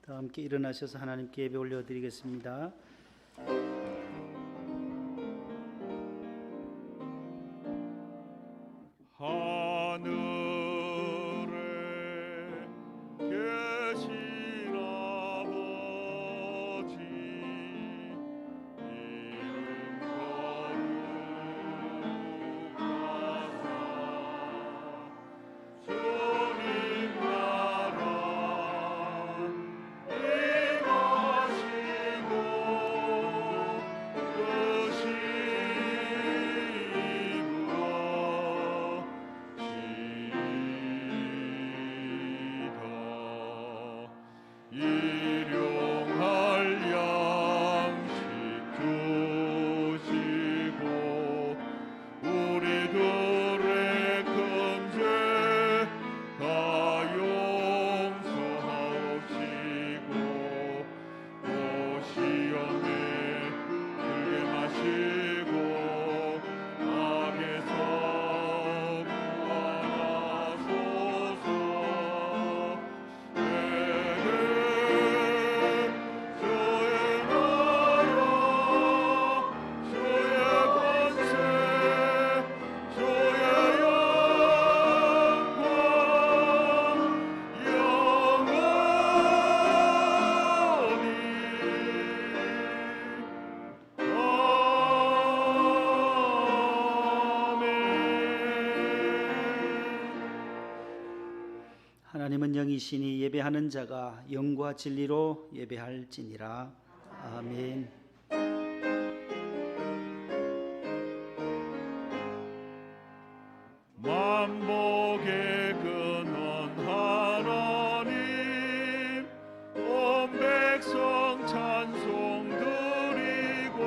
다 함께 일어나셔서 하나님께 예배 올려드리겠습니다. 하늘에 계신 아버지 이름 거룩하사 주님 나라 임하시고 그 일용할 양식 주시고 우리들의 큰 죄 다 용서하옵시고 또 시험에 들게 마시고 악에서 구원하소서. 하나님은 영이시니 예배하는 자가 영과 진리로 예배할지니라. 아멘. 만복의 근원 하나님 온 백성 찬송 드리고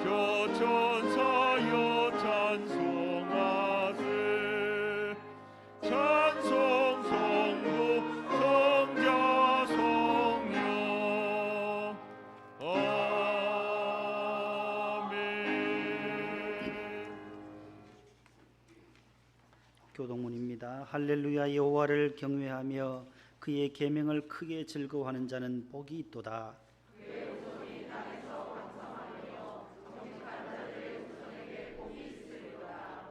저 천사여 찬송하세. 찬송 성부 성자 성령 아멘. 교동문입니다. 할렐루야. 여호와를 경외하며 그의 계명을 크게 즐거워하는 자는 복이 있도다.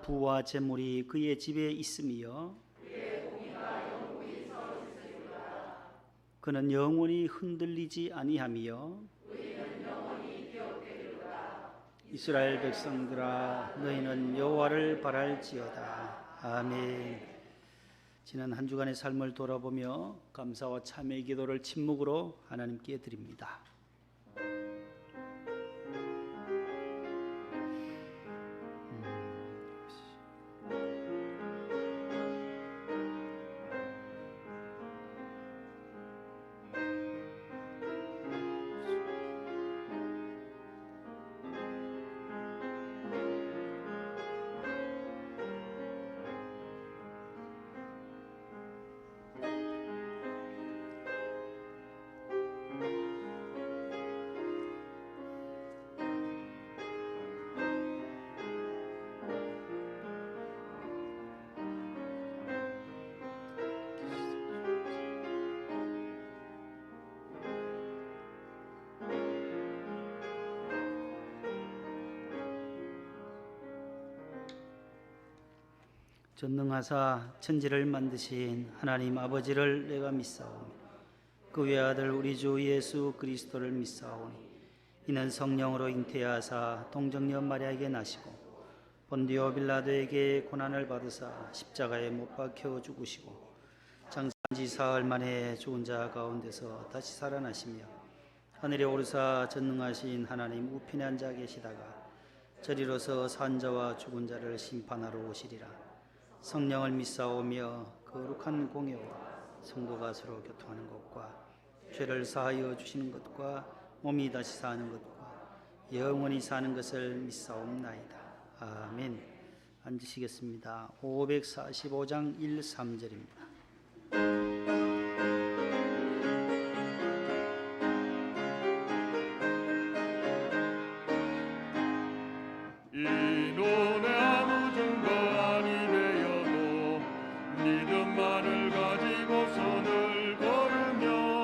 부와 재물이 그의 집에 있으며 그는 영원히 흔들리지 아니하며 이스라엘 백성들아 너희는 여호와를 바랄지어다. 아멘. 지난 한 주간의 삶을 돌아보며 감사와 참회의 기도를 침묵으로 하나님께 드립니다. 전능하사 천지를 만드신 하나님 아버지를 내가 믿사오니 그 외아들 우리 주 예수 그리스도를 믿사오니 이는 성령으로 잉태하사 동정녀 마리아에게 나시고 본디오 빌라도에게 고난을 받으사 십자가에 못 박혀 죽으시고 장사한 지 사흘 만에 죽은 자 가운데서 다시 살아나시며 하늘에 오르사 전능하신 하나님 우편에 앉아 계시다가 저리로서 산 자와 죽은 자를 심판하러 오시리라. 성령을 믿사오며 거룩한 공예와 성도가 서로 교통하는 것과 죄를 사하여 주시는 것과 몸이 다시 사는 것과 영원히 사는 것을 믿사옵나이다. 아멘. 앉으시겠습니다. 545장 1, 3절입니다. 이론의 아무 증거 아니 되어도 믿음만을 가지고 손을 걸으며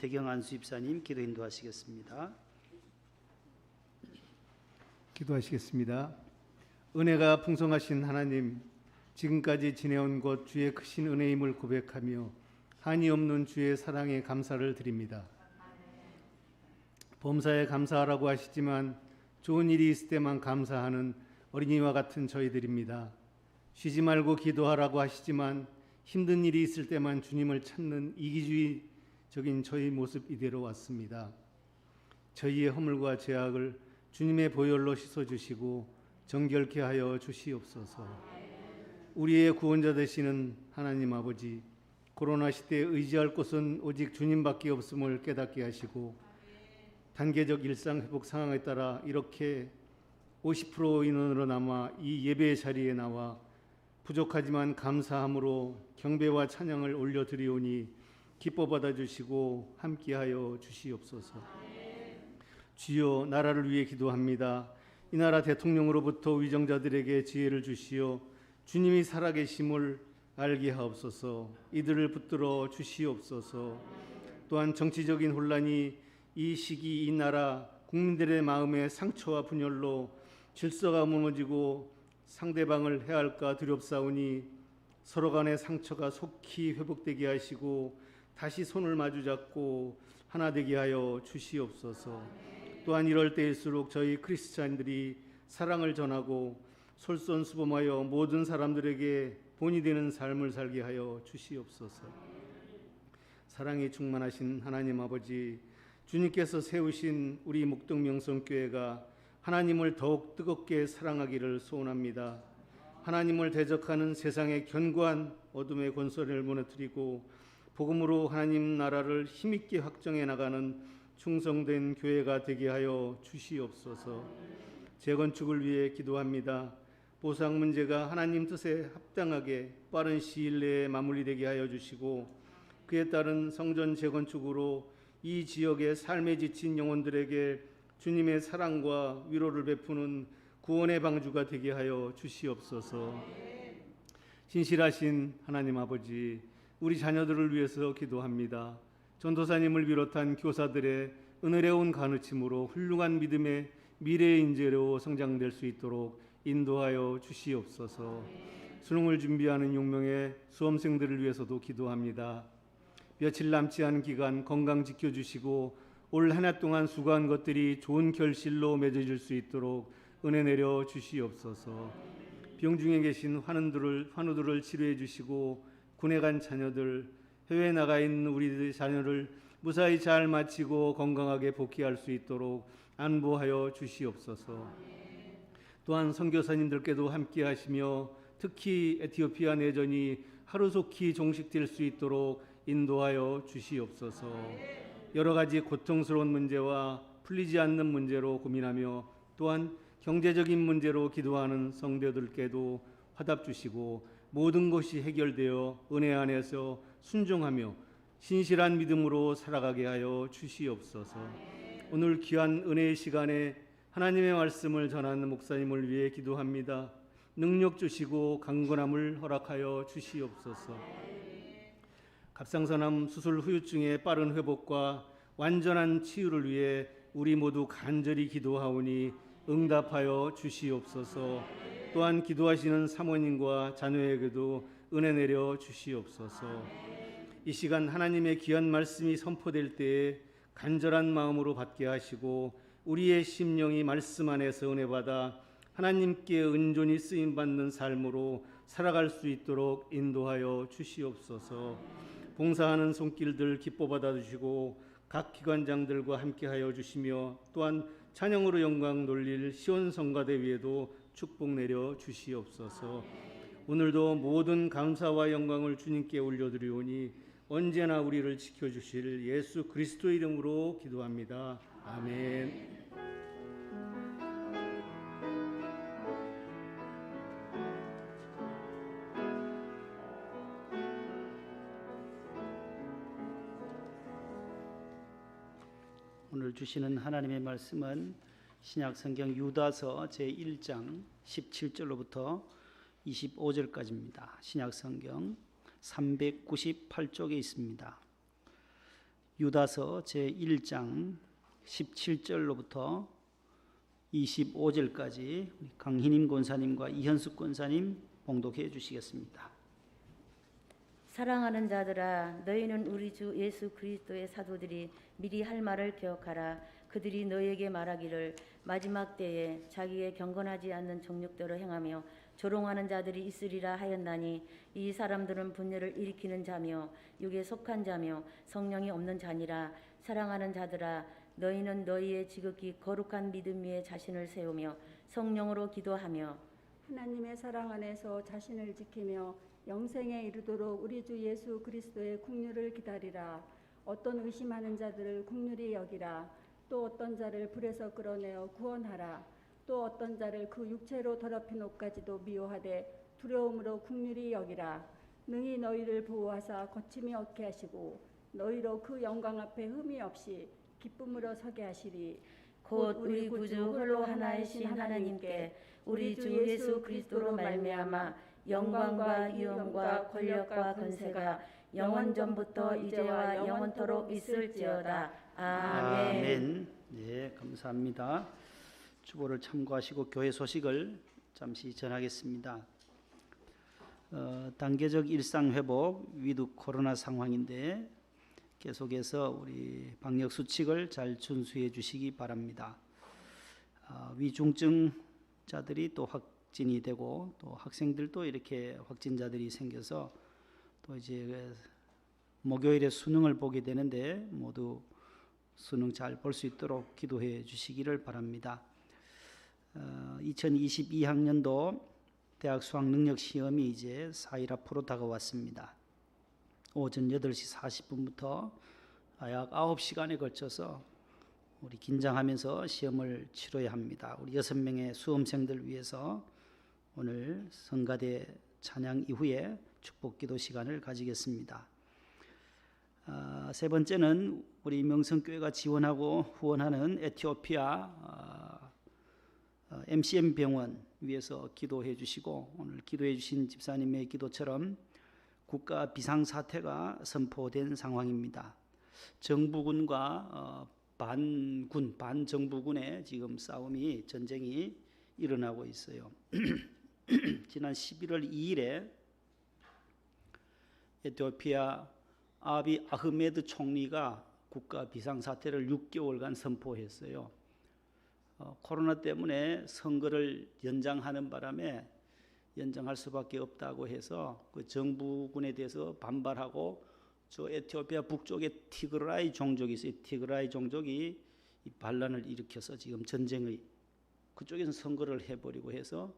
윤태경 안수집사님 기도 인도하시겠습니다. 기도하시겠습니다. 은혜가 풍성하신 하나님, 지금까지 지내온 것 주의 크신 은혜임을 고백하며 한이 없는 주의 사랑에 감사를 드립니다. 범사에 감사하라고 하시지만 좋은 일이 있을 때만 감사하는 어린이와 같은 저희들입니다. 쉬지 말고 기도하라고 하시지만 힘든 일이 있을 때만 주님을 찾는 이기주의적인 저희 모습 이대로 왔습니다. 저희의 허물과 죄악을 주님의 보혈로 씻어주시고 정결케 하여 주시옵소서. 우리의 구원자 되시는 하나님 아버지, 코로나 시대에 의지할 곳은 오직 주님밖에 없음을 깨닫게 하시고 단계적 일상 회복 상황에 따라 이렇게 50% 인원으로 남아 이 예배의 자리에 나와 부족하지만 감사함으로 경배와 찬양을 올려드리오니 기뻐 받아주시고 함께하여 주시옵소서. 주여, 나라를 위해 기도합니다. 이 나라 대통령으로부터 위정자들에게 지혜를 주시어 주님이 살아계심을 알게 하옵소서. 이들을 붙들어 주시옵소서. 또한 정치적인 혼란이 이 시기 이 나라 국민들의 마음에 상처와 분열로 질서가 무너지고 상대방을 해할까 두렵사오니 서로 간의 상처가 속히 회복되게 하시고 다시 손을 마주잡고 하나 되게 하여 주시옵소서. 또한 이럴 때일수록 저희 크리스찬들이 사랑을 전하고 솔선수범하여 모든 사람들에게 본이 되는 삶을 살게 하여 주시옵소서. 사랑이 충만하신 하나님 아버지, 주님께서 세우신 우리 목동명성교회가 하나님을 더욱 뜨겁게 사랑하기를 소원합니다. 하나님을 대적하는 세상의 견고한 어둠의 권세를 무너뜨리고 복음으로 하나님 나라를 힘있게 확정해 나가는 충성된 교회가 되게 하여 주시옵소서. 재건축을 위해 기도합니다. 보상 문제가 하나님 뜻에 합당하게 빠른 시일 내에 마무리되게 하여 주시고 그에 따른 성전 재건축으로 이 지역의 삶에 지친 영혼들에게 주님의 사랑과 위로를 베푸는 구원의 방주가 되게 하여 주시옵소서. 신실하신 하나님 아버지, 우리 자녀들을 위해서 기도합니다. 전도사님을 비롯한 교사들의 은혜로운 가르침으로 훌륭한 믿음의 미래의 인재로 성장될 수 있도록 인도하여 주시옵소서. 수능을 준비하는 용명의 수험생들을 위해서도 기도합니다. 며칠 남지 않은 기간 건강 지켜주시고 올 한 해 동안 수고한 것들이 좋은 결실로 맺어질 수 있도록 은혜 내려 주시옵소서. 병중에 계신 환우들을 치료해 주시고 군에 간 자녀들, 해외에 나가 있는 우리 자녀를 무사히 잘 마치고 건강하게 복귀할 수 있도록 안보하여 주시옵소서. 또한 선교사님들께도 함께 하시며 특히 에티오피아 내전이 하루속히 종식될 수 있도록 인도하여 주시옵소서. 여러 가지 고통스러운 문제와 풀리지 않는 문제로 고민하며 또한 경제적인 문제로 기도하는 성도들께도 화답 주시고 모든 것이 해결되어 은혜 안에서 순종하며 신실한 믿음으로 살아가게 하여 주시옵소서. 오늘 귀한 은혜의 시간에 하나님의 말씀을 전하는 목사님을 위해 기도합니다. 능력 주시고 강건함을 허락하여 주시옵소서. 갑상선암 수술 후유증의 빠른 회복과 완전한 치유를 위해 우리 모두 간절히 기도하오니 응답하여 주시옵소서. 또한 기도하시는 사모님과 자녀에게도 은혜 내려 주시옵소서. 이 시간 하나님의 귀한 말씀이 선포될 때에 간절한 마음으로 받게 하시고 우리의 심령이 말씀 안에서 은혜 받아 하나님께 온전히 쓰임 받는 삶으로 살아갈 수 있도록 인도하여 주시옵소서. 봉사하는 손길들 기뻐 받아주시고 각 기관장들과 함께하여 주시며 또한 찬양으로 영광 돌릴 시온성가대 위에도 축복 내려 주시옵소서. 오늘도 모든 감사와 영광을 주님께 올려드리오니 언제나 우리를 지켜주실 예수 그리스도 이름으로 기도합니다. 아멘. 오늘 주시는 하나님의 말씀은 신약성경 유다서 제1장 17절로부터 25절까지입니다. 신약성경 398쪽에 있습니다. 유다서 제1장 17절로부터 25절까지 강희님 권사님과 이현숙 권사님 봉독해 주시겠습니다. 사랑하는 자들아, 너희는 우리 주 예수 그리스도의 사도들이 미리 할 말을 기억하라. 그들이 너희에게 말하기를 마지막 때에 자기의 경건하지 않는 정욕대로 행하며 조롱하는 자들이 있으리라 하였나니, 이 사람들은 분열을 일으키는 자며 육에 속한 자며 성령이 없는 자니라. 사랑하는 자들아, 너희는 너희의 지극히 거룩한 믿음 위에 자신을 세우며 성령으로 기도하며 하나님의 사랑 안에서 자신을 지키며 영생에 이르도록 우리 주 예수 그리스도의 국류를 기다리라. 어떤 의심하는 자들을 국률이 여기라. 또 어떤 자를 불에서 끌어내어 구원하라. 또 어떤 자를 그 육체로 더럽힌 옷까지도 미워하되 두려움으로 국률이 여기라. 능히 너희를 보호하사 거침이 없게 하시고 너희로 그 영광 앞에 흠이 없이 기쁨으로 서게 하시리. 곧 우리 구주 홀로 하나이신 하나님께 우리 주 예수 그리스도로 말미암아 영광과 위엄과 권력과 권세가 영원 전부터 이제와 영원토록 있을지어다. 아멘. 네, 감사합니다. 주보를 참고하시고 교회 소식을 잠시 전하겠습니다. 단계적 일상 회복 위드 코로나 상황인데 계속해서 우리 방역 수칙을 잘 준수해 주시기 바랍니다. 위중증자들이 또 확진이 되고 또 학생들도 이렇게 확진자들이 생겨서 또 이제 목요일에 수능을 보게 되는데 모두 수능 잘 볼 수 있도록 기도해 주시기를 바랍니다. 2022학년도 대학 수학 능력 시험이 이제 4일 앞으로 다가왔습니다. 오전 8시 40분부터 약 9시간에 걸쳐서 우리 긴장하면서 시험을 치러야 합니다. 우리 6명의 수험생들 위해서 오늘 성가대 찬양 이후에 축복기도 시간을 가지겠습니다. 세 번째는 우리 명성교회가 지원하고 후원하는 에티오피아 MCM 병원 위해서 기도해 주시고, 오늘 기도해 주신 집사님의 기도처럼 국가 비상사태가 선포된 상황입니다. 정부군과 반정부군의 지금 싸움이, 전쟁이 일어나고 있어요. 지난 11월 2일에 에티오피아 아비 아흐메드 총리가 국가 비상사태를 6개월간 선포했어요. 코로나 때문에 선거를 연장하는 바람에 연장할 수밖에 없다고 해서 그 정부군에 대해서 반발하고, 저 에티오피아 북쪽에 티그라이 종족이 있어요. 티그라이 종족이 이 반란을 일으켜서 지금 전쟁의 그쪽에서 선거를 해버리고 해서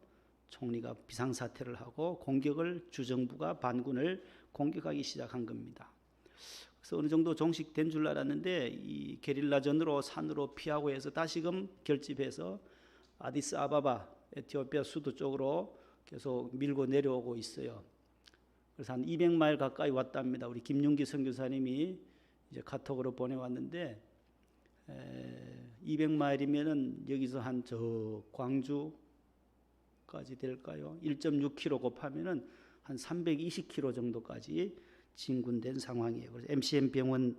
총리가 비상사태를 하고 공격을, 주정부가 반군을 공격하기 시작한 겁니다. 그래서 어느 정도 종식된 줄 알았는데 이 게릴라전으로 산으로 피하고 해서 다시금 결집해서 아디스아바바 에티오피아 수도 쪽으로 계속 밀고 내려오고 있어요. 그래서 한 200마일 가까이 왔답니다. 우리 김윤기 선교사님이 이제 카톡으로 보내왔는데 200마일이면은 여기서 한 저 광주까지 될까요? 1.6km 곱하면은 한 320km 정도까지 진군된 상황이에요. 그래서 MCM 병원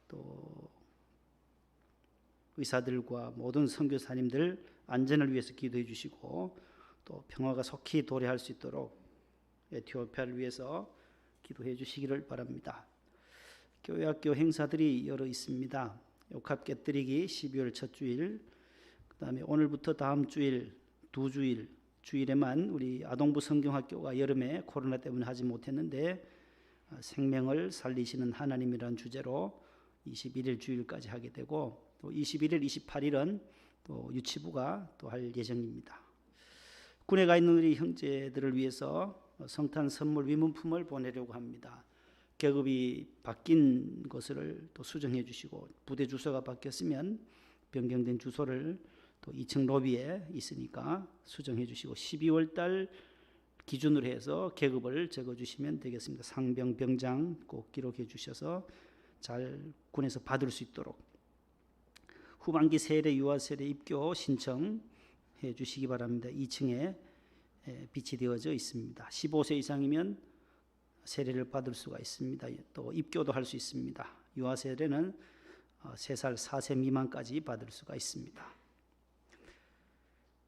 또 의사들과 모든 선교사님들 안전을 위해서 기도해 주시고, 또 평화가 속히 도래할 수 있도록 에티오피아를 위해서 기도해 주시기를 바랍니다. 교회학교 행사들이 여러 있습니다. 옥합 깨뜨리기 12월 첫 주일, 그 다음에 오늘부터 다음 주일 2주일, 주일에만 우리 아동부 성경학교가 여름에 코로나 때문에 하지 못했는데 생명을 살리시는 하나님이라는 주제로 21일 주일까지 하게 되고, 또 21일, 28일은 또 유치부가 또 할 예정입니다. 군에 가 있는 우리 형제들을 위해서 성탄 선물 위문품을 보내려고 합니다. 계급이 바뀐 것을 또 수정해 주시고, 부대 주소가 바뀌었으면 변경된 주소를 또 2층 로비에 있으니까 수정해 주시고, 12월 달 기준으로 해서 계급을 적어 주시면 되겠습니다. 상병, 병장 꼭 기록해 주셔서 잘 군에서 받을 수 있도록. 후반기 세례, 유아 세례 입교 신청해 주시기 바랍니다. 2층에 비치되어져 있습니다. 15세 이상이면 세례를 받을 수가 있습니다. 또 입교도 할 수 있습니다. 유아 세례는 3살 4세 미만까지 받을 수가 있습니다.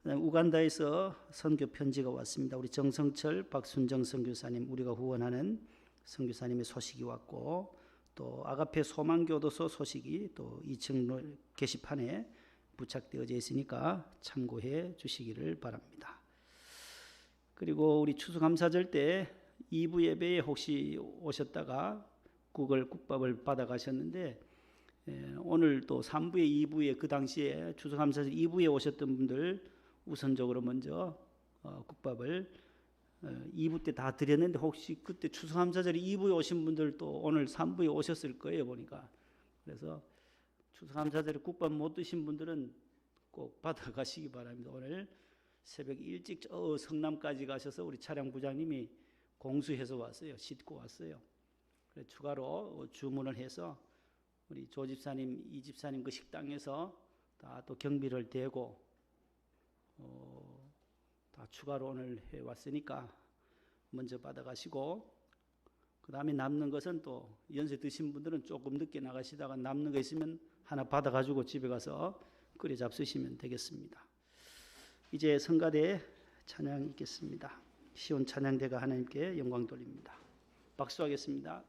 우간다에서 선교 편지가 왔습니다. 우리 정성철, 박순정 선교사님, 우리가 후원하는 선교사님의 소식이 왔고, 또 아가페 소망교도소 소식이 또 2층 게시판에 부착되어져 있으니까 참고해 주시기를 바랍니다. 그리고 우리 추수감사절 때 2부 예배에 혹시 오셨다가 국밥을 받아 가셨는데, 오늘 또 3부에 2부에 그 당시에 추수감사절 2부에 오셨던 분들 우선적으로 먼저 국밥을 2부 때 다 드렸는데, 혹시 그때 추수감사절에 2부에 오신 분들도 오늘 3부에 오셨을 거예요 보니까. 그래서 추수감사절에 국밥 못 드신 분들은 꼭 받아가시기 바랍니다. 오늘 새벽 일찍 성남까지 가셔서 우리 차량 부장님이 공수해서 왔어요. 싣고 왔어요. 그래서 추가로 주문을 해서 우리 조 집사님, 이 집사님 그 식당에서 다 또 경비를 대고 다 추가로 오늘 해왔으니까 먼저 받아가시고, 그 다음에 남는 것은 또 연세 드신 분들은 조금 늦게 나가시다가 남는 거 있으면 하나 받아가지고 집에 가서 끓여 잡수시면 되겠습니다. 이제 성가대 찬양 있겠습니다. 시온 찬양대가 하나님께 영광 돌립니다. 박수하겠습니다.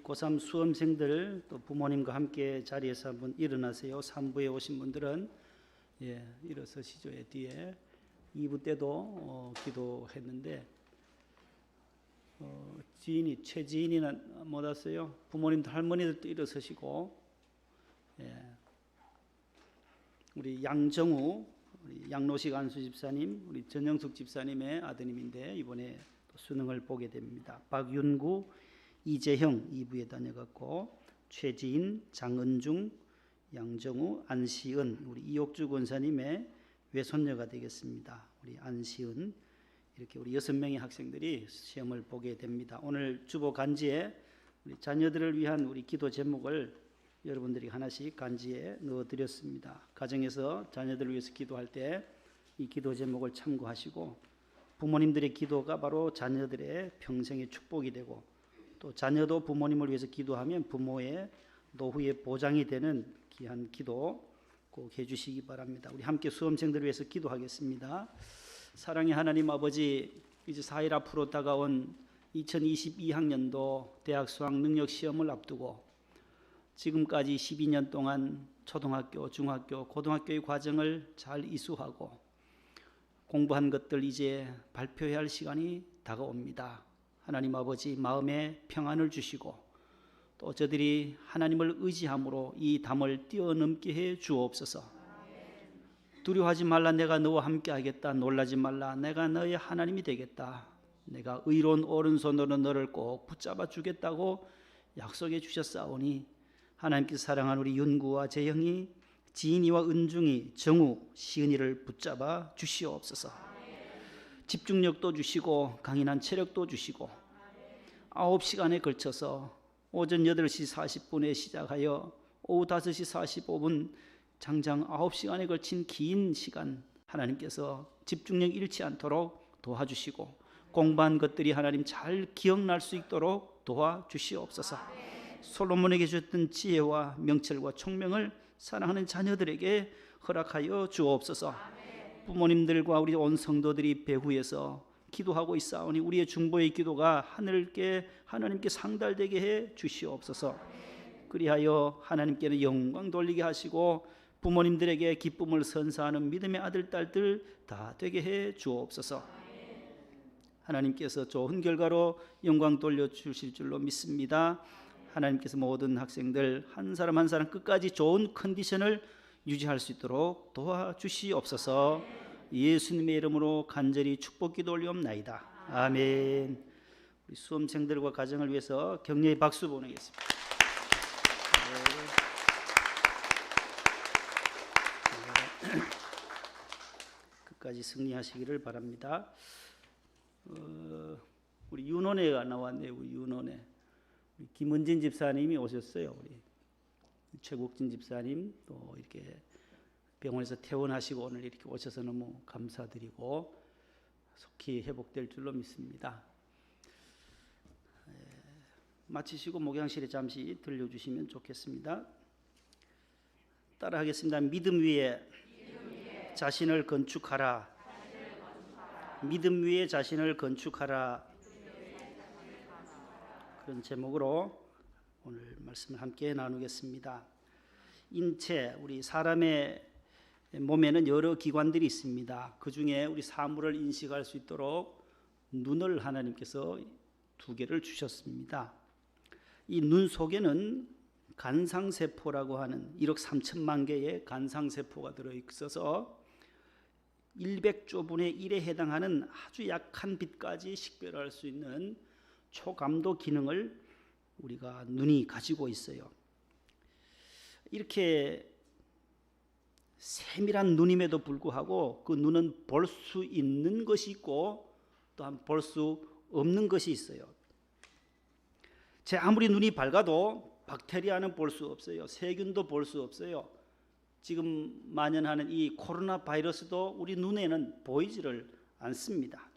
고3 수험생들 또 부모님과 함께 자리에서 한번 일어나세요. 3부에 오신 분들은 일어서시죠. 뒤에 2부 때도 기도했는데 최지인이는 못 왔어요. 부모님들 할머니들도 일어서시고 우리 양정우 우리 양로식 안수 집사님 우리 전영숙 집사님의 아드님인데 이번에 또 수능을 보게 됩니다. 박윤구 이재형 2부에 다녀갔고 최지인 장은중 양정우 안시은 우리 이옥주 권사님의 외손녀가 되겠습니다. 우리 안시은 이렇게 우리 6명의 학생들이 시험을 보게 됩니다. 오늘 주보 간지에 우리 자녀들을 위한 우리 기도 제목을 여러분들이 하나씩 간지에 넣어드렸습니다. 가정에서 자녀들을 위해서 기도할 때 이 기도 제목을 참고하시고 부모님들의 기도가 바로 자녀들의 평생의 축복이 되고 또 자녀도 부모님을 위해서 기도하면 부모의 노후의 보장이 되는 귀한 기도 꼭 해주시기 바랍니다. 우리 함께 수험생들을 위해서 기도하겠습니다. 사랑의 하나님 아버지, 이제 4일 앞으로 다가온 2022학년도 대학 수학 능력 시험을 앞두고 지금까지 12년 동안 초등학교, 중학교, 고등학교의 과정을 잘 이수하고 공부한 것들 이제 발표해야 할 시간이 다가옵니다. 하나님 아버지 마음에 평안을 주시고 또 저들이 하나님을 의지함으로 이 담을 뛰어넘게 해 주옵소서. 두려워하지 말라, 내가 너와 함께 하겠다. 놀라지 말라, 내가 너의 하나님이 되겠다. 내가 의로운 오른손으로 너를 꼭 붙잡아 주겠다고 약속해 주셨사오니 하나님께서 사랑하는 우리 윤구와 재형이, 지인이와 은중이, 정우, 시은이를 붙잡아 주시옵소서. 집중력도 주시고 강인한 체력도 주시고 9시간에 걸쳐서 오전 8시 40분에 시작하여 오후 5시 45분 장장 9시간에 걸친 긴 시간 하나님께서 집중력 잃지 않도록 도와주시고 공부한 것들이 하나님 잘 기억날 수 있도록 도와주시옵소서. 솔로몬에게 주셨던 지혜와 명철과 총명을 사랑하는 자녀들에게 허락하여 주옵소서. 부모님들과 우리 온 성도들이 배후에서 기도하고 있사오니 우리의 중보의 기도가 하나님께 상달되게 해 주시옵소서. 그리하여 하나님께는 영광 돌리게 하시고 부모님들에게 기쁨을 선사하는 믿음의 아들 딸들 다 되게 해 주옵소서. 하나님께서 좋은 결과로 영광 돌려주실 줄로 믿습니다. 하나님께서 모든 학생들 한 사람 한 사람 끝까지 좋은 컨디션을 유지할 수 있도록 도와주시옵소서. 예수님의 이름으로 간절히 축복기도 올리옵나이다. 아멘. 우리 수험생들과 가정을 위해서 격려의 박수 보내겠습니다. 끝까지 승리하시기를 바랍니다. 우리 윤원회가 나왔네요. 우리 윤원회. 김은진 집사님이 오셨어요. 우리 최국진 집사님 또 이렇게 병원에서 퇴원하시고 오늘 이렇게 오셔서 너무 감사드리고 속히 회복될 줄로 믿습니다. 마치시고 목양실에 잠시 들려주시면 좋겠습니다. 따라하겠습니다. 믿음 위에 자신을 건축하라. 믿음 위에 자신을 건축하라. 그런 제목으로 오늘 말씀을 함께 나누겠습니다. 인체, 우리 사람의 몸에는 여러 기관들이 있습니다. 그 중에 우리 사물을 인식할 수 있도록 눈을 하나님께서 2개를 주셨습니다. 이 눈 속에는 간상세포라고 하는 1억 3천만 개의 간상세포가 들어있어서 100조분의 1에 해당하는 아주 약한 빛까지 식별할 수 있는 초감도 기능을 우리가 눈이 가지고 있어요. 이렇게 세밀한 눈임에도 불구하고 그 눈은 볼 수 있는 것이 있고 또한 볼 수 없는 것이 있어요. 제 아무리 눈이 밝아도 박테리아는 볼 수 없어요. 세균도 볼 수 없어요. 지금 만연하는 이 코로나 바이러스도 우리 눈에는 보이지를 않습니다.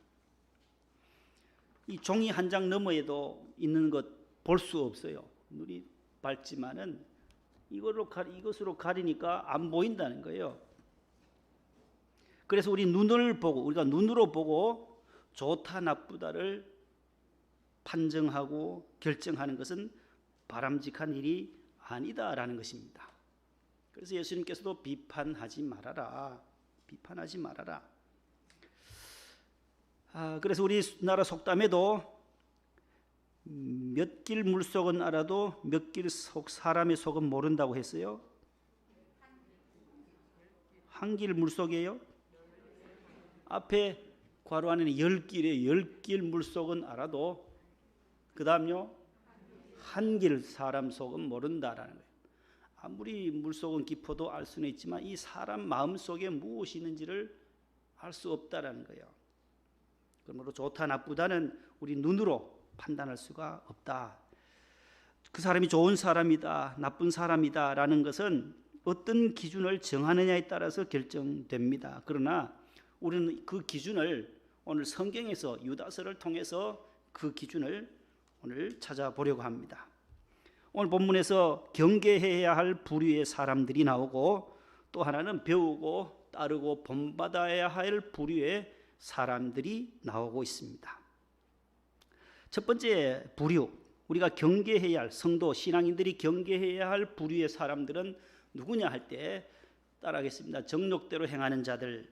이 종이 한 장 너머에도 있는 것 볼 수 없어요. 눈이 밝지만은 이것으로 가리니까 안 보인다는 거예요. 그래서 우리 눈을 보고 우리가 눈으로 보고 좋다 나쁘다를 판정하고 결정하는 것은 바람직한 일이 아니다라는 것입니다. 그래서 예수님께서도 비판하지 말아라. 비판하지 말아라. 그래서 우리나라 속담에도 몇 길 물속은 알아도 몇 길 속 사람의 속은 모른다고 했어요. 한 길 물속이에요. 앞에 괄호 안에는 10길에 10길 물속은 알아도 그 다음요 한 길 사람 속은 모른다라는 거예요. 아무리 물속은 깊어도 알 수는 있지만 이 사람 마음속에 무엇이 있는지를 알 수 없다라는 거예요. 그러므로 좋다 나쁘다는 우리 눈으로 판단할 수가 없다. 그 사람이 좋은 사람이다 나쁜 사람이다 라는 것은 어떤 기준을 정하느냐에 따라서 결정됩니다. 그러나 우리는 그 기준을 오늘 성경에서 유다서를 통해서 그 기준을 오늘 찾아보려고 합니다. 오늘 본문에서 경계해야 할 부류의 사람들이 나오고 또 하나는 배우고 따르고 본받아야 할 부류의 사람들이 나오고 있습니다. 첫 번째 부류, 우리가 경계해야 할 성도 신앙인들이 경계해야 할 부류의 사람들은 누구냐 할 때 따라하겠습니다. 정욕대로 행하는 자들.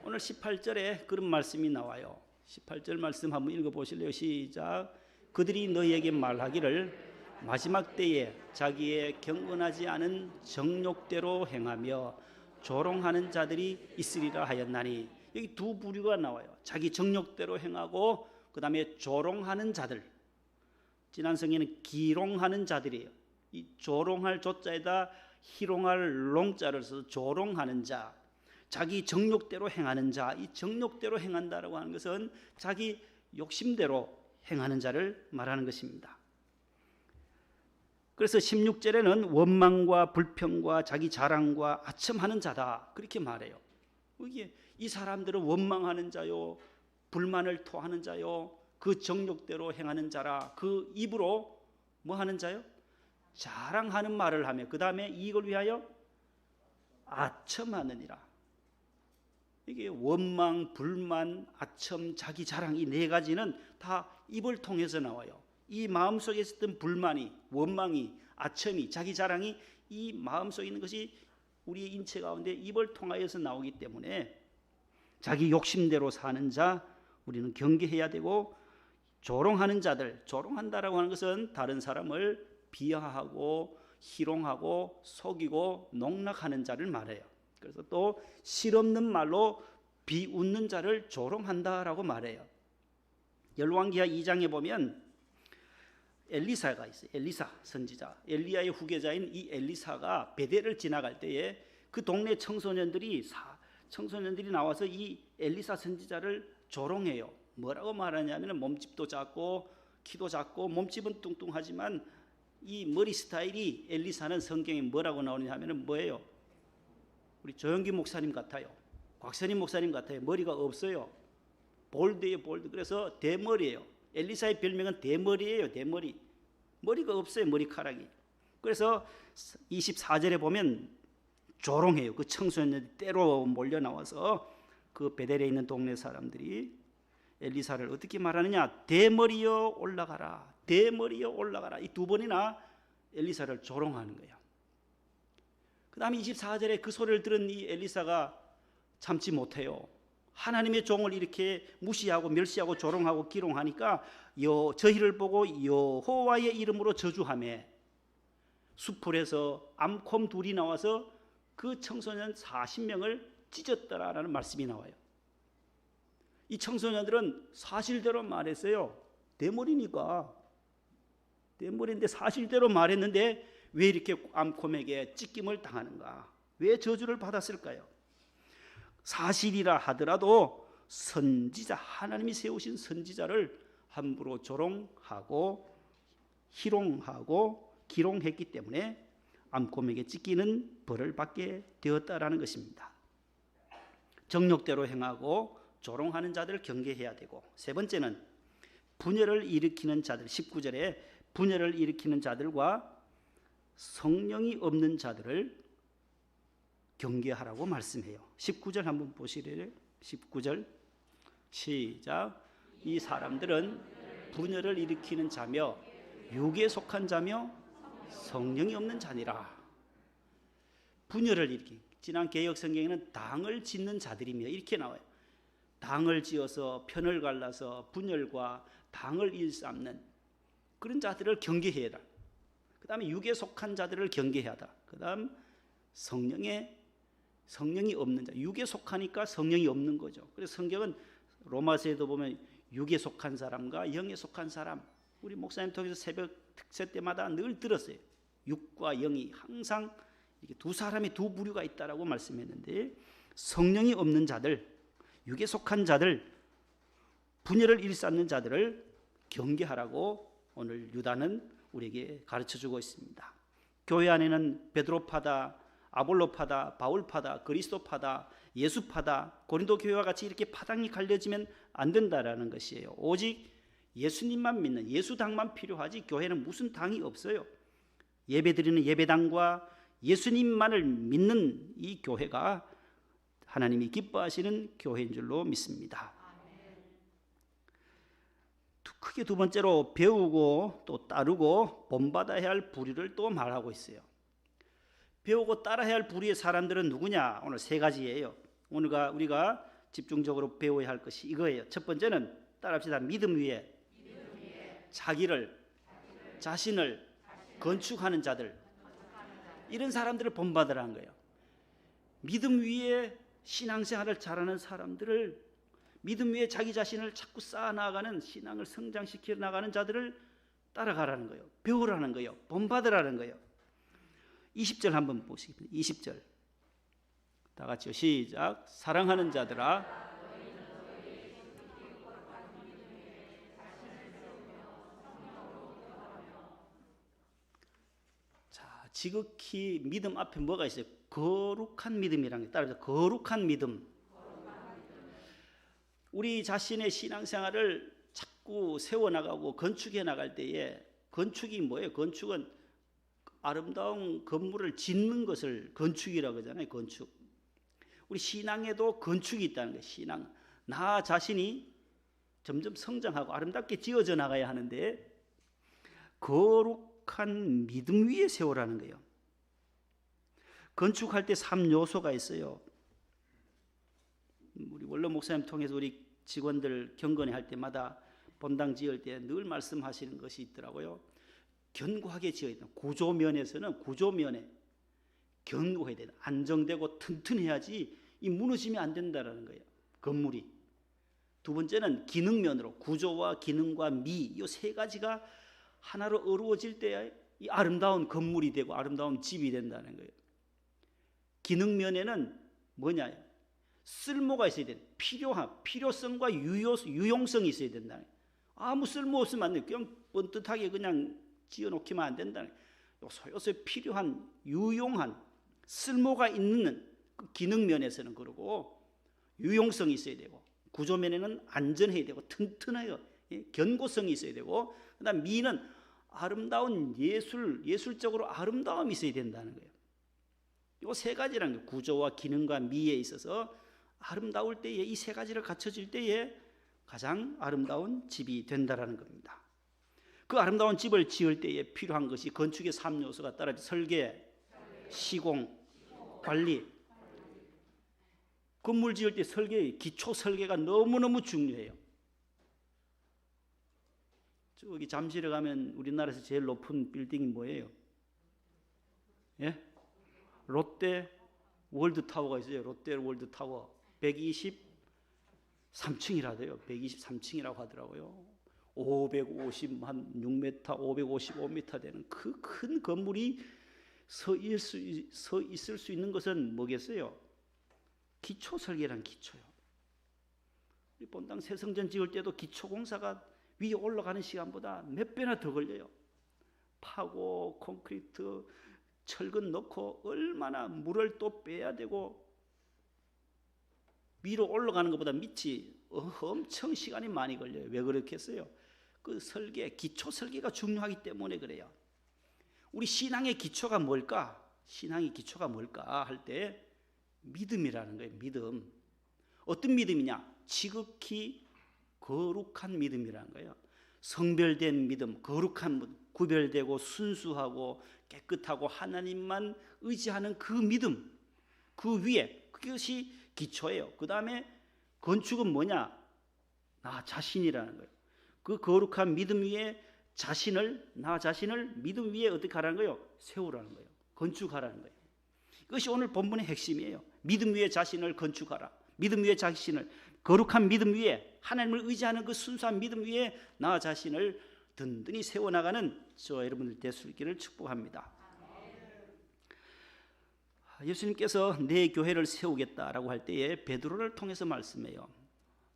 오늘 18절에 그런 말씀이 나와요. 18절 말씀 한번 읽어보실래요? 시작. 그들이 너희에게 말하기를 마지막 때에 자기의 경건하지 않은 정욕대로 행하며 조롱하는 자들이 있으리라 하였나니, 여기 두 부류가 나와요. 자기 정욕대로 행하고 그 다음에 조롱하는 자들. 지난 성에는 기롱하는 자들이에요. 이 조롱할 조자에다 희롱할 롱자를 써서 조롱하는 자, 자기 정욕대로 행하는 자. 이 정욕대로 행한다라고 하는 것은 자기 욕심대로 행하는 자를 말하는 것입니다. 그래서 16절에는 원망과 불평과 자기 자랑과 아첨하는 자다 그렇게 말해요. 이게 이 사람들은 원망하는 자요, 불만을 토하는 자요, 그 정욕대로 행하는 자라. 그 입으로 뭐 하는 자요? 자랑하는 말을 하며 그 다음에 이걸 위하여 아첨하느니라. 이게 원망, 불만, 아첨, 자기 자랑 이 네 가지는 다 입을 통해서 나와요. 이 마음속에 있었던 불만이, 원망이, 아첨이, 자기 자랑이 이 마음속에 있는 것이 우리의 인체 가운데 입을 통하여서 나오기 때문에 자기 욕심대로 사는 자 우리는 경계해야 되고, 조롱하는 자들, 조롱한다라고 하는 것은 다른 사람을 비하하고 희롱하고 속이고 농락하는 자를 말해요. 그래서 또 실없는 말로 비웃는 자를 조롱한다라고 말해요. 열왕기하 2장에 보면 엘리사가 있어요. 엘리사 선지자, 엘리야의 후계자인 이 엘리사가 베델을 지나갈 때에 그 동네 청소년들이 나와서 이 엘리사 선지자를 조롱해요. 뭐라고 말하냐면 몸집도 작고 키도 작고 몸집은 뚱뚱하지만 이 머리 스타일이 엘리사는 성경에 뭐라고 나오느냐 하면 뭐예요? 우리 조영기 목사님 같아요. 곽선임 목사님 같아요. 머리가 없어요. 볼드예요, 볼드. 그래서 대머리예요. 엘리사의 별명은 대머리예요, 대머리. 머리가 없어요, 머리카락이. 그래서 24절에 보면 조롱해요. 그 청소년들이 때로 몰려 나와서 그 베델에 있는 동네 사람들이 엘리사를 어떻게 말하느냐? 대머리여 올라가라, 대머리여 올라가라. 이 두 번이나 엘리사를 조롱하는 거예요. 그 다음에 24절에 그 소리를 들은 이 엘리사가 참지 못해요. 하나님의 종을 이렇게 무시하고 멸시하고 조롱하고 기롱하니까 저희를 보고 여호와의 이름으로 저주하며 수풀에서 암콤 둘이 나와서 그 청소년 40명을 찢었더라라는 말씀이 나와요. 이 청소년들은 사실대로 말했어요. 대머리니까. 대머리인데 사실대로 말했는데 왜 이렇게 암콤에게 찢김을 당하는가? 왜 저주를 받았을까요? 사실이라 하더라도 선지자, 하나님이 세우신 선지자를 함부로 조롱하고 희롱하고 기롱했기 때문에 암콤에게 찢기는 벌을 받게 되었다라는 것입니다. 정욕대로 행하고 조롱하는 자들을 경계해야 되고, 세 번째는 분열을 일으키는 자들, 19절에 분열을 일으키는 자들과 성령이 없는 자들을 경계하라고 말씀해요. 19절 한번 보시래요. 19절 시작. 이 사람들은 분열을 일으키는 자며 육에 속한 자며 성령이 없는 자니라. 분열을 일으키. 지난 개역 성경에는 당을 짓는 자들이며 이렇게 나와요. 당을 지어서 편을 갈라서 분열과 당을 일삼는 그런 자들을 경계해라. 그 다음에 육에 속한 자들을 경계해야 한다. 그 다음 성령이 없는 자. 육에 속하니까 성령이 없는 거죠. 그래서 성경은 로마서에도 보면 육에 속한 사람과 영에 속한 사람, 우리 목사님 통해서 새벽 특세 때마다 늘 들었어요. 육과 영이 항상 이렇게 두 사람의 두 부류가 있다라고 말씀했는데, 성령이 없는 자들, 육에 속한 자들, 분열을 일삼는 자들을 경계하라고 오늘 유다는 우리에게 가르쳐주고 있습니다. 교회 안에는 베드로파다, 아볼로파다, 바울파다, 그리스도파다, 예수파다, 고린도 교회와 같이 이렇게 파당이 갈려지면 안 된다라는 것이에요. 오직 예수님만 믿는 예수당만 필요하지 교회는 무슨 당이 없어요. 예배드리는 예배당과 예수님만을 믿는 이 교회가 하나님이 기뻐하시는 교회인 줄로 믿습니다. 크게 두 번째로 배우고 또 따르고 본받아야 할 부류를 또 말하고 있어요. 배우고 따라야 할 부류의 사람들은 누구냐? 오늘 세 가지예요. 오늘 우리가 집중적으로 배워야 할 것이 이거예요. 첫 번째는 따라합시다. 믿음 위에 자신을 건축하는 자들, 이런 사람들을 본받으라는 거예요. 믿음 위에 신앙생활을 잘하는 사람들을, 믿음 위에 자기 자신을 자꾸 쌓아나가는, 신앙을 성장시켜 나가는 자들을 따라가라는 거예요. 배우라는 거예요. 본받으라는 거예요. 20절 한번 보시겠습니다. 20절 다 같이요. 시작. 사랑하는 자들아, 지극히 믿음 앞에 뭐가 있어요? 거룩한 믿음이라는 게 따라서 거룩한 믿음. 우리 자신의 신앙생활을 자꾸 세워나가고 건축해 나갈 때에, 건축이 뭐예요? 건축은 아름다운 건물을 짓는 것을 건축이라고 하잖아요. 건축. 우리 신앙에도 건축이 있다는 거예요. 신앙. 나 자신이 점점 성장하고 아름답게 지어져 나가야 하는데 거룩한 믿음 위에 세우라는 거예요. 건축할 때 3요소가 있어요. 우리 원로 목사님 통해서 우리 직원들 경건회 할 때마다 본당 지을 때 늘 말씀하시는 것이 있더라고요. 견고하게 지어야 된다. 구조면에서는 구조면에 견고해야 된다. 안정되고 튼튼해야지 이 무너지면 안 된다라는 거예요. 건물이. 두 번째는 기능면으로, 구조와 기능과 미, 이 세 가지가 하나로 어우러질 때 이 아름다운 건물이 되고 아름다운 집이 된다는 거예요. 기능면에는 뭐냐? 쓸모가 있어야 돼. 필요성과 유용성이 있어야 된다는 거예요. 아무 쓸모 없으면 안 돼요. 그냥 번듯하게 그냥 지어놓기만 안 된다는 거예요. 소요소에 필요한, 유용한, 쓸모가 있는 그 기능면에서는 그러고 유용성이 있어야 되고, 구조면에는 안전해야 되고 튼튼해요. 견고성이 있어야 되고, 그다음 미는 아름다운 예술적으로 아름다움이 있어야 된다는 거예요. 이 세 가지라는 거예요. 구조와 기능과 미에 있어서 아름다울 때에, 이 세 가지를 갖춰질 때에 가장 아름다운 집이 된다라는 겁니다. 그 아름다운 집을 지을 때에 필요한 것이 건축의 3요소가 따라 설계, 시공, 관리. 건물 지을 때 기초 설계가 너무너무 중요해요. 저기 잠실에 가면 우리나라에서 제일 높은 빌딩이 뭐예요? 예? 롯데 월드타워가 있어요. 롯데 월드타워 123층이라대요. 123층이라고 하더라고요. 556m, 555m 되는 그 큰 건물이 서 있을 수 있는 것은 뭐겠어요? 기초 설계란 기초요. 우리 본당 새성전 지을 때도 기초 공사가 위에 올라가는 시간보다 몇 배나 더 걸려요. 파고 콘크리트 철근 넣고 얼마나 물을 또 빼야 되고, 위로 올라가는 것보다 밑이 엄청 시간이 많이 걸려요. 왜 그렇겠어요? 그 설계, 기초 설계가 중요하기 때문에 그래요. 우리 신앙의 기초가 뭘까? 신앙의 기초가 뭘까 할 때 믿음이라는 거예요. 믿음. 어떤 믿음이냐? 지극히 거룩한 믿음이라는 거예요. 성별된 믿음, 거룩한 믿음, 구별되고 순수하고 깨끗하고 하나님만 의지하는 그 믿음, 그 위에, 그것이 기초예요. 그 다음에 건축은 뭐냐? 나 자신이라는 거예요. 그 거룩한 믿음 위에 나 자신을 믿음 위에 어떻게 하라는 거예요? 세우라는 거예요. 건축하라는 거예요. 이것이 오늘 본문의 핵심이에요. 믿음 위에 자신을 건축하라. 믿음 위에 자신을, 거룩한 믿음 위에, 하나님을 의지하는 그 순수한 믿음 위에 나 자신을 든든히 세워나가는 저와 여러분들 될 수 있기를 축복합니다. 예수님께서 내 교회를 세우겠다라고 할 때에 베드로를 통해서 말씀해요.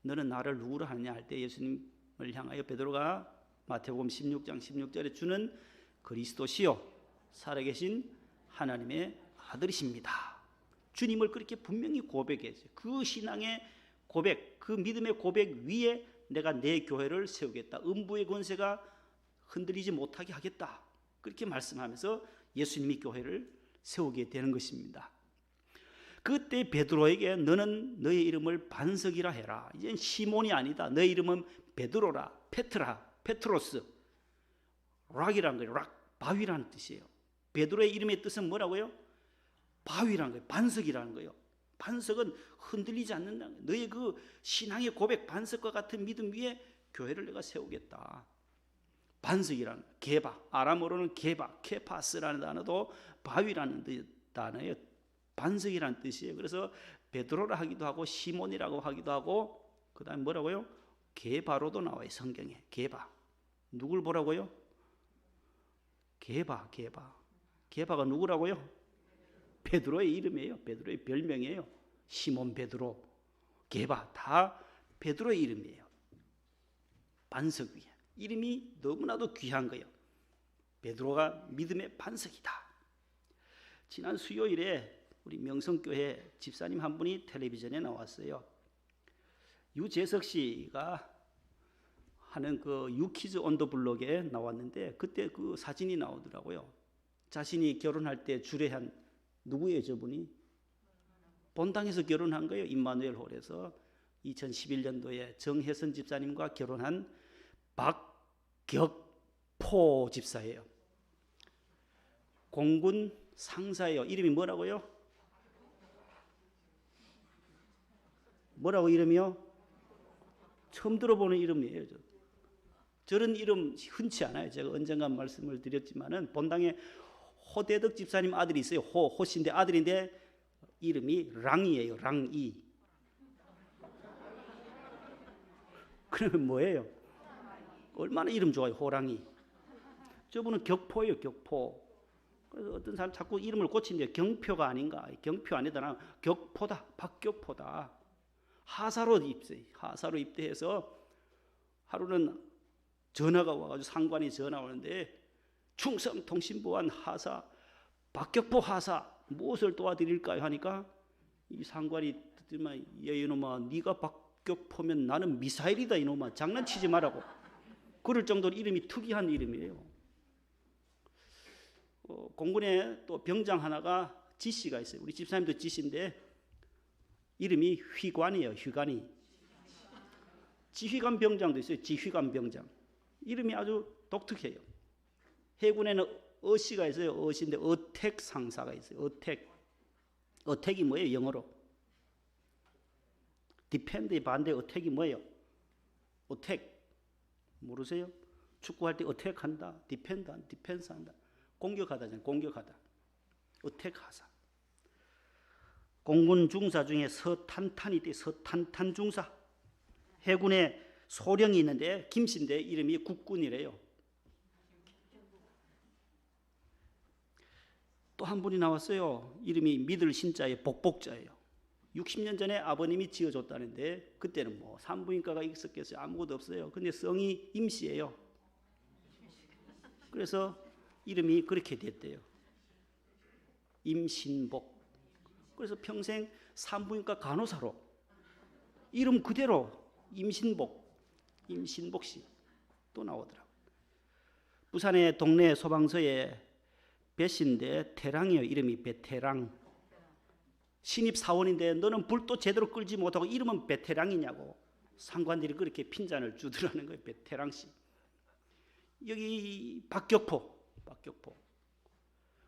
너는 나를 누구로 하느냐 할 때 예수님을 향하여 베드로가 마태복음 16장 16절에 주는 그리스도시요 살아계신 하나님의 아들이십니다. 주님을 그렇게 분명히 고백했어요. 그 신앙의 고백, 그 믿음의 고백 위에 내가 내 교회를 세우겠다. 음부의 권세가 흔들리지 못하게 하겠다. 그렇게 말씀하면서 예수님이 교회를 세우게 되는 것입니다. 그때 베드로에게 너는 너의 이름을 반석이라 해라. 이젠 시몬이 아니다. 너의 이름은 베드로라, 페트로스. 락이라는 거예요. 락, 바위라는 뜻이에요. 베드로의 이름의 뜻은 뭐라고요? 바위라는 거예요. 반석이라는 거예요. 반석은 흔들리지 않는다는 거예요. 너의 그 신앙의 고백, 반석과 같은 믿음 위에 교회를 내가 세우겠다. 반석이라는 거예요. 게바, 아람어로는 게바, 케파스라는 단어도 바위라는 단어예요. 반석이라는 뜻이에요. 그래서 베드로라 하기도 하고 시몬이라고 하기도 하고 그 다음에 뭐라고요? 게바로도 나와요. 성경에. 게바. 누굴 보라고요? 게바가 누구라고요? 베드로의 이름이에요. 베드로의 별명이에요. 시몬 베드로, 게바 다 베드로의 이름이에요. 반석 위에. 이름이 너무나도 귀한 거예요. 베드로가 믿음의 반석이다. 지난 수요일에 우리 명성교회 집사님 한 분이 텔레비전에 나왔어요. 유재석 씨가 하는 그 유키즈 온 더 블록에 나왔는데 그때 그 사진이 나오더라고요. 자신이 결혼할 때 주례한 누구예요 저분이? 본당에서 결혼한 거예요. 임마누엘 홀에서 2011년도에 정혜선 집사님과 결혼한 박격포 집사예요. 공군 상사예요. 이름이 뭐라고요? 뭐라고 이름이요? 처음 들어보는 이름이에요. 저런 이름 흔치 않아요. 제가 언젠가 말씀을 드렸지만은 본당에 호대덕 집사님 아들이 있어요. 호신데 아들인데 이름이 랑이에요. 랑이. 그러면 뭐예요? 얼마나 이름 좋아요. 호랑이. 저분은 격포예요. 격포. 그래서 어떤 사람 자꾸 이름을 고친대요. 경표가 아닌가. 경표 아니더라. 격포다. 박격포다. 하사로 입대해서 하루는 전화가 와가지고 상관이 전화 오는데 충성통신보안 하사 박격포 하사 무엇을 도와드릴까요 하니까 이 상관이 듣지만 야 이놈아 네가 박격포면 나는 미사일이다 이놈아 장난치지 말라고 그럴 정도로 이름이 특이한 이름이에요. 공군에 또 병장 하나가 지씨가 있어요. 우리 집사님도 지씨인데 이름이 휘관이에요. 휘관이. 지휘관 병장도 있어요. 지휘관 병장. 이름이 아주 독특해요. 해군에는 어씨가 있어요. 어씨인데 어택 상사가 있어요. 어택. 어택이 뭐예요? 영어로. 디펜드의 반대 어택이 뭐예요? 어택. 모르세요? 축구할 때 어택한다. 디펜스 한다. 공격하다잖아요. 공격하다. 어택하사. 공군 중사 중에 서탄탄이 있대. 서탄탄 중사. 해군에 소령이 있는데 김씨인데 이름이 국군이래요. 또 한 분이 나왔어요. 이름이 믿을 신자의 복복자예요. 60년 전에 아버님이 지어줬다는데 그때는 뭐 산부인과가 있었겠어요. 아무것도 없어요. 근데 성이 임씨예요. 그래서 이름이 그렇게 됐대요. 임신복. 그래서 평생 산부인과 간호사로 이름 그대로 임신복 씨 또 나오더라고요. 부산의 동네 소방서에 배씨인데 태랑이에요. 이름이 배태랑. 신입 사원인데 너는 불도 제대로 끌지 못하고 이름은 배태랑이냐고 상관들이 그렇게 핀잔을 주더라는 거예요. 배태랑 씨. 여기 박격포,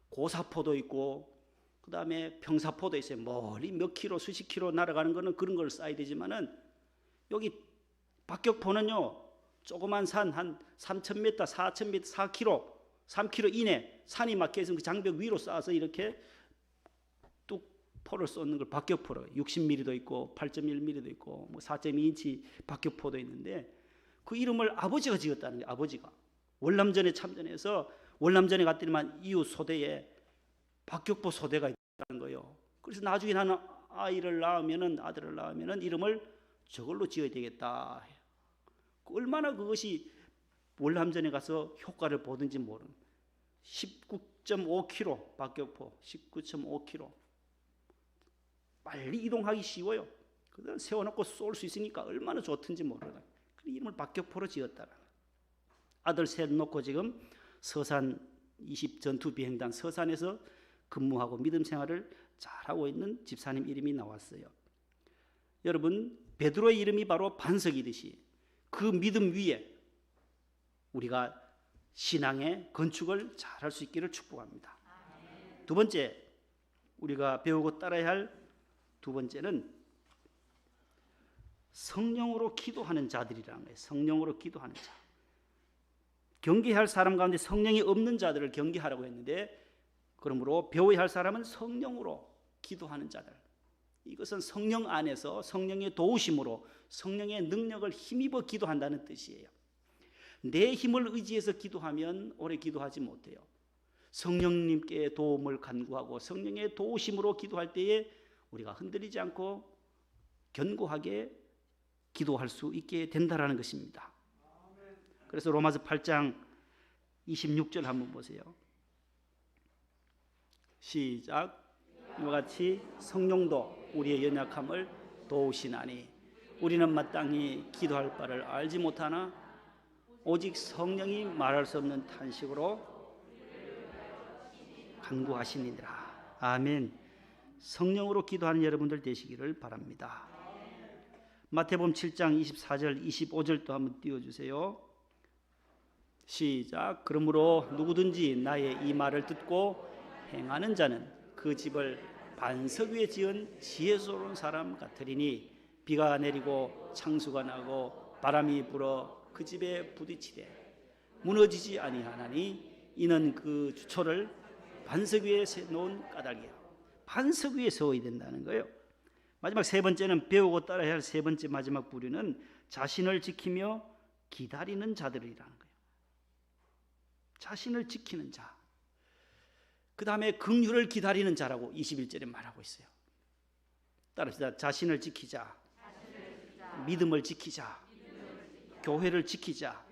고사포도 있고 그 다음에 평사포도 있어요. 멀리 몇 킬로 수십 킬로 날아가는 거는 그런 걸 쏴야 되지만은 여기 박격포는요 조그만 산 한 3,000m, 4,000m, 4km, 3km 이내 산이 막혀 있으면 그 장벽 위로 쏴서 이렇게 뚝 포를 쏘는 걸 박격포로 60mm도 있고 8.1mm도 있고 뭐 4.2인치 박격포도 있는데 그 이름을 아버지가 지었다는 거예요. 아버지가 월남전에 참전해서 월남전에 갔더니만 이웃 소대에 박격포 소대가 있다는 거예요. 그래서 나중에 나는 아들을 낳으면은 이름을 저걸로 지어야 되겠다. 얼마나 그것이 월남전에 가서 효과를 보든지 모르는 19.5km 박격포 19.5km 빨리 이동하기 쉬워요. 그걸 세워놓고 쏠 수 있으니까 얼마나 좋든지 모르는 그 이름을 박격포로 지었다는 아들 셋 놓고 지금 서산 20 전투 비행단 서산에서 근무하고 믿음 생활을 잘하고 있는 집사님 이름이 나왔어요. 여러분 베드로의 이름이 바로 반석이듯이 그 믿음 위에 우리가 신앙의 건축을 잘할 수 있기를 축복합니다. 두 번째 우리가 배우고 따라야 할 두 번째는 성령으로 기도하는 자들이라는 거예요. 성령으로 기도하는 자. 경계할 사람 가운데 성령이 없는 자들을 경계하라고 했는데 그러므로 배워야 할 사람은 성령으로 기도하는 자들. 이것은 성령 안에서 성령의 도우심으로 성령의 능력을 힘입어 기도한다는 뜻이에요. 내 힘을 의지해서 기도하면 오래 기도하지 못해요. 성령님께 도움을 간구하고 성령의 도우심으로 기도할 때에 우리가 흔들리지 않고 견고하게 기도할 수 있게 된다라는 것입니다. 그래서 로마서 8장 26절 한번 보세요. 시작. 이와 같이 성령도 우리의 연약함을 도우시나니 우리는 마땅히 기도할 바를 알지 못하나 오직 성령이 말할 수 없는 탄식으로 간구하시니라. 아멘. 성령으로 기도하는 여러분들 되시기를 바랍니다. 마태복음 7장 24절 25절도 한번 띄워주세요. 시작. 그러므로 누구든지 나의 이 말을 듣고 행하는 자는 그 집을 반석 위에 지은 지혜로운 사람 같으리니 비가 내리고 창수가 나고 바람이 불어 그 집에 부딪히되 무너지지 아니하나니 이는 그 주초를 반석 위에 세놓은 까닭이야. 반석 위에 세워야 된다는 거예요. 마지막 세 번째는 배우고 따라야 할 세 번째 마지막 부류는 자신을 지키며 기다리는 자들이라는 거예요. 자신을 지키는 자. 그 다음에 긍휼을 기다리는 자라고 21절에 말하고 있어요. 따라합시다. 자신을 지키자. 믿음을 지키자. 교회를 지키자.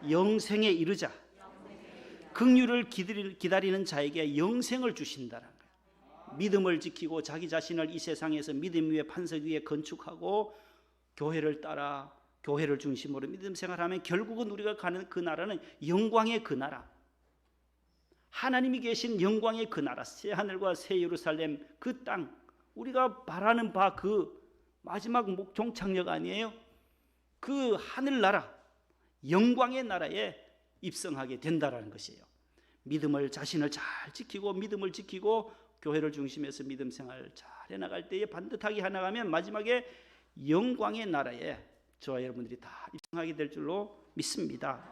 영생에 이르자. 긍휼을 기다리는 자에게 영생을 주신다는 거예요. 믿음을 지키고 자기 자신을 이 세상에서 믿음 위에 반석 위에 건축하고 교회를 따라 교회를 중심으로 믿음 생활하면 결국은 우리가 가는 그 나라는 영광의 그 나라, 하나님이 계신 영광의 그 나라, 새 하늘과 새 예루살렘 그 땅, 우리가 바라는 바 그 마지막 종착역 아니에요? 그 하늘나라, 영광의 나라에 입성하게 된다라는 것이에요. 믿음을 자신을 잘 지키고 믿음을 지키고 교회를 중심해서 믿음 생활을 잘 해나갈 때에 반듯하게 해나가면 마지막에 영광의 나라에 저와 여러분들이 다 입성하게 될 줄로 믿습니다.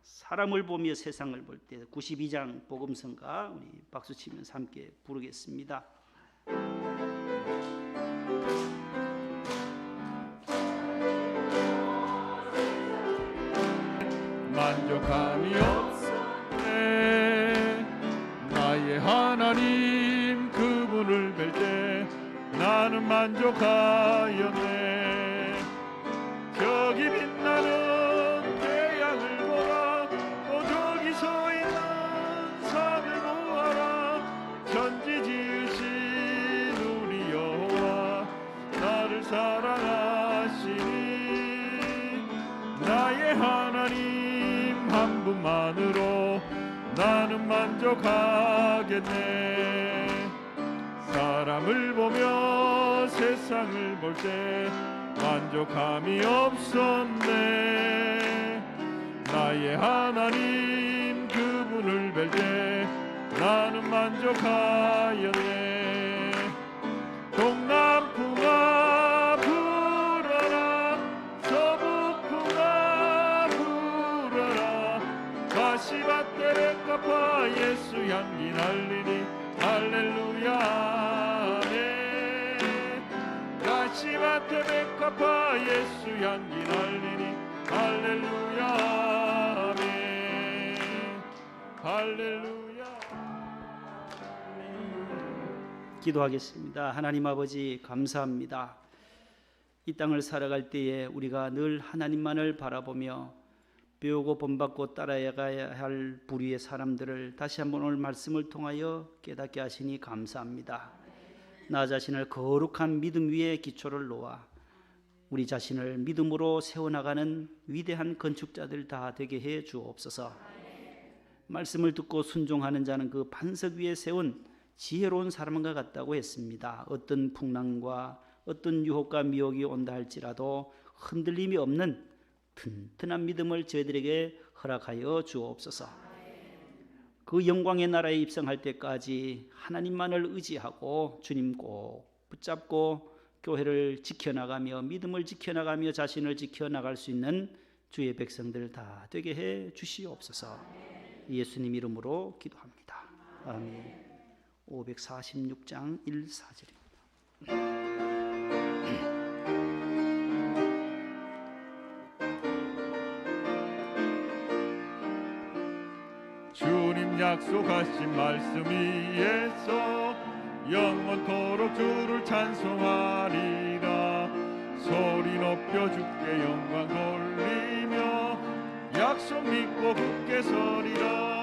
사람을 보며 세상을 볼 때 92장 복음성가 우리 박수 치면서 함께 부르겠습니다. 만족함이 없네. 나의 하나님 그분을 뵐 때 나는 만족하였네. 저기 빛나는 태양을 보라. 또 저기 서 있는 산을 보아라. 천지 지으신 우리 여호와 나를 사랑하시니 나의 하나님 한 분만으로 나는 만족하겠네. 사람을 보며 세상을 볼 때 만족함이 없었네. 나의 하나님 그분을 뵐 때 나는 만족하였네. 동남풍아 불어라 서북풍아 불어라 가시밭에 백합화 예수 향기 날리니 할렐루야 아멘. 가시밭에 백합화 예수 향기 날리니 할렐루야 아멘. 할렐루야. 기도하겠습니다. 하나님 아버지 감사합니다. 이 땅을 살아갈 때에 우리가 늘 하나님만을 바라보며 배우고 본받고 따라가야 할 불의의 사람들을 다시 한번 오늘 말씀을 통하여 깨닫게 하시니 감사합니다. 나 자신을 거룩한 믿음 위에 기초를 놓아 우리 자신을 믿음으로 세워나가는 위대한 건축자들 다 되게 해 주옵소서. 말씀을 듣고 순종하는 자는 그 반석 위에 세운 지혜로운 사람과 같다고 했습니다. 어떤 풍랑과 어떤 유혹과 미혹이 온다 할지라도 흔들림이 없는 튼튼한 믿음을 저희들에게 허락하여 주옵소서. 그 영광의 나라에 입성할 때까지 하나님만을 의지하고 주님 꼭 붙잡고 교회를 지켜나가며 믿음을 지켜나가며 자신을 지켜나갈 수 있는 주의 백성들 다 되게 해 주시옵소서. 예수님 이름으로 기도합니다. 아멘. 546장 1-4절입니다. 주님 약속하신 말씀 위에서 영원토록 주를 찬송하리라. 소리 높여 주께 영광 돌리며 약속 믿고 굳게 서리라.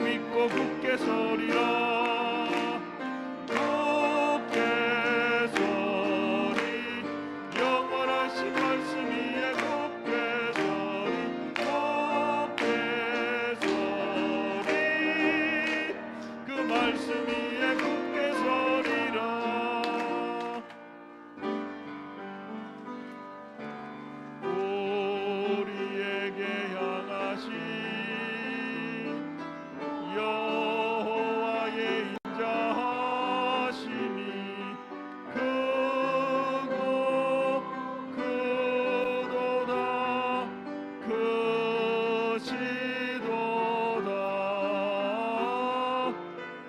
믿고 굳게 서리라. 굳게 서리 영원하신 말씀 위에 굳게 서리. 굳게 서리 그 말씀 위에 굳게 서리라. 우리에게 향하신 여호와의 인자하심이 크고 크도다 크시도다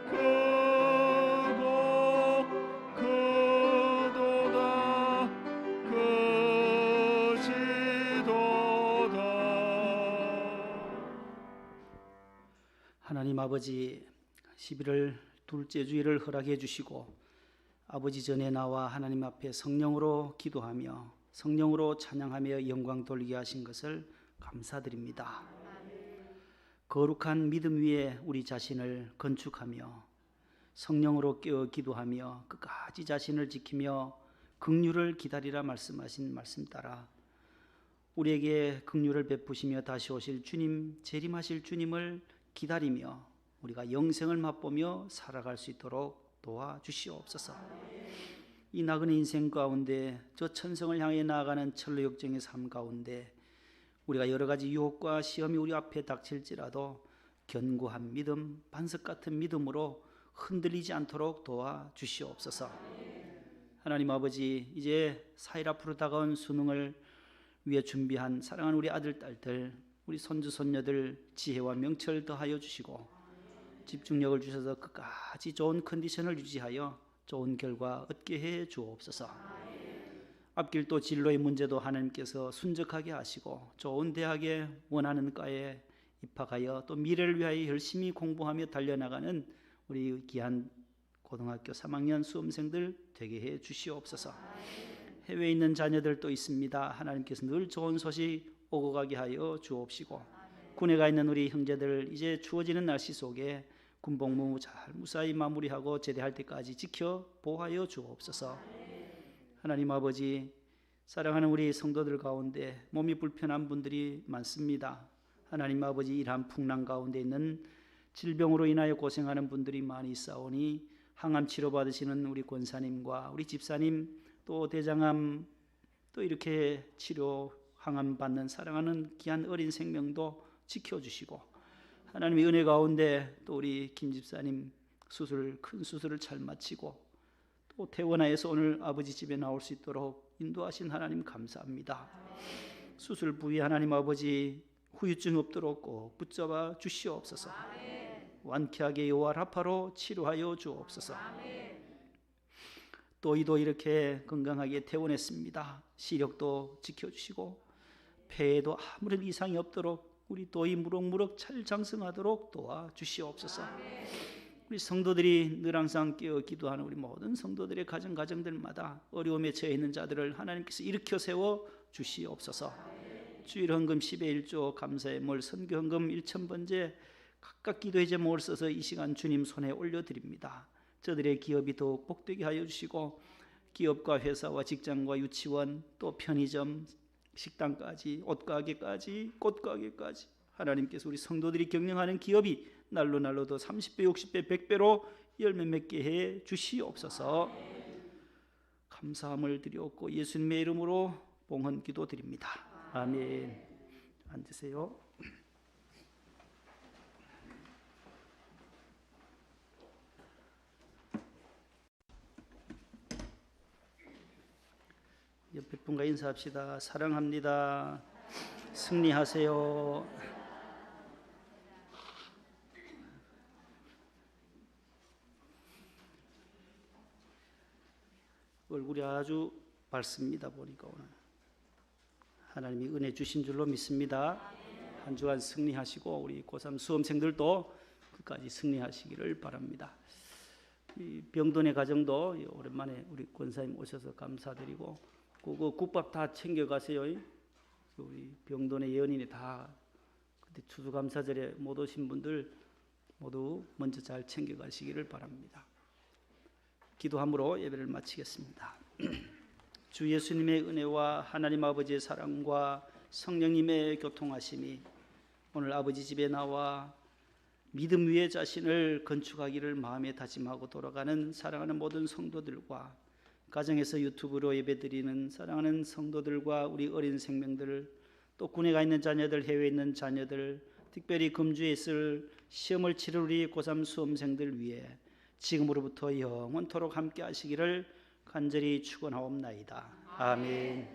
크고 크도다 크시도다. 하나님 아버지 11월 둘째 주일을 허락해 주시고 아버지 전에 나와 하나님 앞에 성령으로 기도하며 성령으로 찬양하며 영광 돌리게 하신 것을 감사드립니다. 거룩한 믿음 위에 우리 자신을 건축하며 성령으로 깨어 기도하며 끝까지 자신을 지키며 긍휼을 기다리라 말씀하신 말씀 따라 우리에게 긍휼을 베푸시며 다시 오실 주님, 재림하실 주님을 기다리며 우리가 영생을 맛보며 살아갈 수 있도록 도와주시옵소서. 이 나그네 인생 가운데 저 천성을 향해 나아가는 천로역정의 삶 가운데 우리가 여러 가지 유혹과 시험이 우리 앞에 닥칠지라도 견고한 믿음, 반석 같은 믿음으로 흔들리지 않도록 도와주시옵소서. 하나님 아버지, 이제 4일 앞으로 다가온 수능을 위해 준비한 사랑하는 우리 아들, 딸들, 우리 손주, 손녀들 지혜와 명철 더하여 주시고 집중력을 주셔서 끝까지 좋은 컨디션을 유지하여 좋은 결과 얻게 해 주옵소서. 앞길 또 진로의 문제도 하나님께서 순적하게 하시고 좋은 대학에 원하는 과에 입학하여 또 미래를 위하여 열심히 공부하며 달려나가는 우리 귀한 고등학교 3학년 수험생들 되게 해 주시옵소서. 해외에 있는 자녀들도 있습니다. 하나님께서 늘 좋은 소식 오고 가게 하여 주옵시고, 군에 가 있는 우리 형제들 이제 추워지는 날씨 속에 군복무 잘 무사히 마무리하고 제대할 때까지 지켜 보호하여 주옵소서. 하나님 아버지, 사랑하는 우리 성도들 가운데 몸이 불편한 분들이 많습니다. 하나님 아버지, 이러한 풍랑 가운데 있는 질병으로 인하여 고생하는 분들이 많이 있사오니 항암 치료 받으시는 우리 권사님과 우리 집사님, 또 대장암, 또 이렇게 치료 항암 받는 사랑하는 귀한 어린 생명도 지켜주시고, 하나님의 은혜 가운데 또 우리 김 집사님 큰 수술을 잘 마치고 또 퇴원하여서 오늘 아버지 집에 나올 수 있도록 인도하신 하나님 감사합니다. 수술 부위 하나님 아버지 후유증 없도록 꼭 붙잡아 주시옵소서. 완쾌하게 요활하파로 치료하여 주옵소서. 또 이도 이렇게 건강하게 퇴원했습니다. 시력도 지켜주시고 폐에도 아무런 이상이 없도록 우리 또이 무럭무럭 잘 장성하도록 도와주시옵소서. 우리 성도들이 늘 항상 깨어 기도하는 우리 모든 성도들의 가정들마다 어려움에 처해 있는 자들을 하나님께서 일으켜 세워 주시옵소서. 주일 헌금 10의 1조 감사의 몰 선교 헌금 1,000번째 각각 기도의 제목을 써서 이 시간 주님 손에 올려드립니다. 저들의 기업이 더욱 복되게 하여 주시고 기업과 회사와 직장과 유치원 또 편의점 식당까지 옷가게까지 꽃가게까지 하나님께서 우리 성도들이 경영하는 기업이 날로 더 30배 60배 100배로 열매 맺게 해 주시옵소서. 감사함을 드리옵고 예수님의 이름으로 봉헌 기도 드립니다. 아멘. 앉으세요. 옆에 분과 인사합시다. 사랑합니다. 승리하세요. 얼굴이 아주 밝습니다. 보니까 오늘 하나님이 은혜 주신 줄로 믿습니다. 한 주간 승리하시고 우리 고3 수험생들도 끝까지 승리하시기를 바랍니다. 이 병돈의 가정도 오랜만에 우리 권사님 오셔서 감사드리고 그 국밥 다 챙겨가세요. 우리 병돈의 예언인이 다 그때 추수감사절에 못 오신 분들 모두 먼저 잘 챙겨가시기를 바랍니다. 기도함으로 예배를 마치겠습니다. 주 예수님의 은혜와 하나님 아버지의 사랑과 성령님의 교통하심이 오늘 아버지 집에 나와 믿음 위에 자신을 건축하기를 마음에 다짐하고 돌아가는 사랑하는 모든 성도들과 가정에서 유튜브로 예배드리는 사랑하는 성도들과 우리 어린 생명들, 또 군에 가 있는 자녀들, 해외에 있는 자녀들, 특별히 금주에 있을 시험을 치를 우리 고3 수험생들 위해 지금으로부터 영원토록 함께 하시기를 간절히 축원하옵나이다. 아멘.